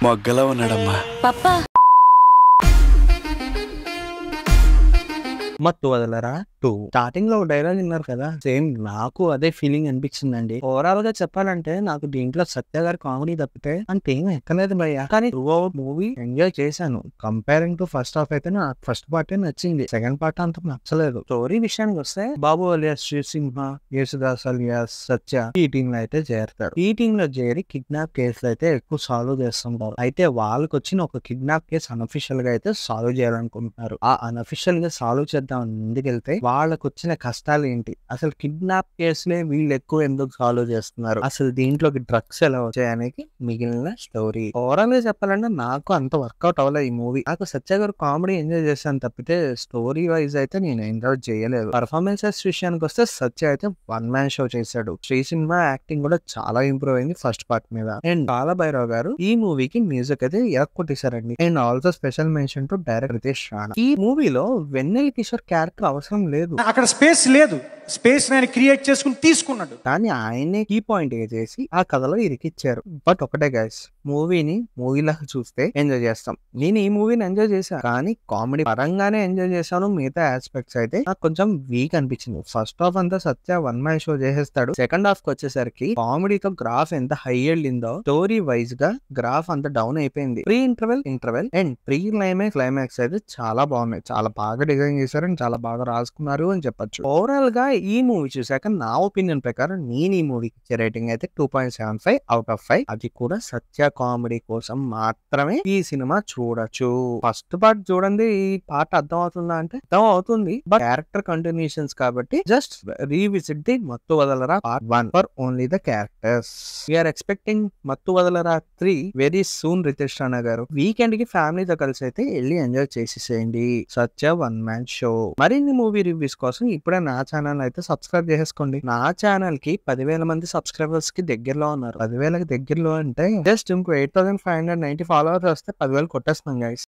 మొగ్గలా ఉన్నాడమ్మా. పప్పా మత్తు వదలరా 2 స్టార్టింగ్ లో డైలాగ్ విన్నారు కదా, సేమ్ నాకు అదే ఫీలింగ్ అనిపించిందండి. ఓవరాల్ గా చెప్పాలంటే నాకు దీంట్లో సత్య గారి కామెడీ తప్పితే అంతేం ఎక్కలేదు భయ్య. కానీ మూవీ ఎంజాయ్ చేశాను. కంపేరింగ్ టు ఫస్ట్ హాఫ్ అయితే నాకు ఫస్ట్ పార్ట్ నచ్చింది, సెకండ్ పార్ట్ అంత నచ్చలేదు. స్టోరీ విషయానికి వస్తే బాబు అలియాస్ శ్రీసింహ, యేసుదాస్ అలియాస్ సత్య ఈ టీమ్ లో అయితే చేరతారు. ఈ టీమ్ లో చేరి కిడ్నాప్ కేసులు అయితే ఎక్కువ సాల్వ్ చేస్తుంటారు. అయితే వాళ్ళకి వచ్చిన ఒక కిడ్నాప్ కేసు అన్అఫిషియల్ గా అయితే సాల్వ్ చేయాలనుకుంటున్నారు. ఆ అన్అఫిషియల్ గా సాల్వ్ చేద్దాం ముందుకెళ్తే వాళ్ళకు వచ్చిన కష్టాలు ఏంటి, అసలు కిడ్నాప్ కేసులే వీళ్ళు ఎక్కువ ఎందుకు సాల్వ్ చేస్తున్నారు, అసలు దీంట్లోకి డ్రగ్స్ ఎలా వచ్చాయనేది మిగిలిన స్టోరీ. ఓవరాల్ గా చెప్పాలంటే నాకు అంత వర్కౌట్ అవ్వలేదు ఈ మూవీ. నాకు సత్య గారు కామెడీ ఎంజాయ్ చేశాను తప్పితే స్టోరీ వైజ్ అయితే నేను ఎంజాయ్ చేయలేదు. పర్ఫార్మెన్సెస్ విషయానికి వస్తే సత్య అయితే 1 మ్యాన్ షో చేశాడు. శ్రీసింహ యాక్టింగ్ కూడా చాలా ఇంప్రూవ్ అయింది ఫస్ట్ పార్ట్ మీద. అండ్ బాలభైరవ్ గారు ఈ మూవీకి మ్యూజిక్ అయితే కొట్టేశారండి. And also special mention to director Ritesh Rana. ఈ మూవీలో వెన్నెల కిషోర్ క్యారెక్టర్ అవసరం లేదు, అక్కడ స్పేస్ లేదు, స్పేస్ నేను క్రియేట్ చేసుకుని తీసుకున్నాడు. కానీ ఆయనే కీ పాయింట్ చేసి ఆ కథలో ఇరికిచ్చారు. బట్ ఒకటే గైస్, మూవీని మూవీలాగా చూస్తే ఎంజాయ్ చేస్తాం. నేను ఈ మూవీని ఎంజాయ్ చేశాను, కానీ కామెడీ పరంగానే ఎంజాయ్ చేశాను. మిగతా ఆస్పెక్ట్స్ అయితే నాకు కొంచెం వీక్ అనిపించింది. ఫస్ట్ హాఫ్ అంతా సత్య 1 మ్యాన్ షో చేసేస్తాడు. సెకండ్ హాఫ్ కి వచ్చేసరికి కామెడీతో గ్రాఫ్ ఎంత హై వెళ్ళిందో స్టోరీ వైజ్ గా గ్రాఫ్ అంత డౌన్ అయిపోయింది. Pre interval and pre climax అయితే చాలా బాగున్నాయి. చాలా బాగా డిజైన్ చేశారు అండ్ చాలా బాగా రాసుకున్నారు అని చెప్పొచ్చు. ఓవరాల్ గా ఈ మూవీ చూసాక నా ఒపీనియన్ ప్రకారం నేను ఈ మూవీకి ఇచ్చే రేటింగ్ అయితే 2.75 అవుట్ ఆఫ్ 5. అది కూడా సత్య కామెడీ కోసం మాత్రమే ఈ సినిమా చూడొచ్చు. ఫస్ట్ పార్ట్ చూడండి, ఈ పార్ట్ అర్థం అవుతుందా అంటే అర్థం అవుతుంది, బట్ క్యారెక్టర్ కంటిన్యూషన్స్ కాబట్టి just revisit the Mathu Vadalara part 1 for only the characters. We're expecting Mathu Vadalara 3 very soon. Riteish Rana గారు వీకెండ్ కి ఫ్యామిలీతో కలిసి అయితే వెళ్ళి ఎంజాయ్ చేసేసేయండి. సత్య 1 మ్యాన్ షో. మరిన్ని మూవీ రివ్యూస్ కోసం ఇప్పుడే నా ఛానల్ అయితే సబ్స్క్రైబ్ చేసుకోండి. నా ఛానల్ కి 10,000 మంది సబ్స్క్రైబర్స్ కి దగ్గరలో ఉన్నారు. 10,000కి దగ్గరలో అంటే జస్ట్ ఇంకో 8,590 ఫాలోవర్స్ వస్తే 10,000 కొట్టేస్తున్నాం గైస్.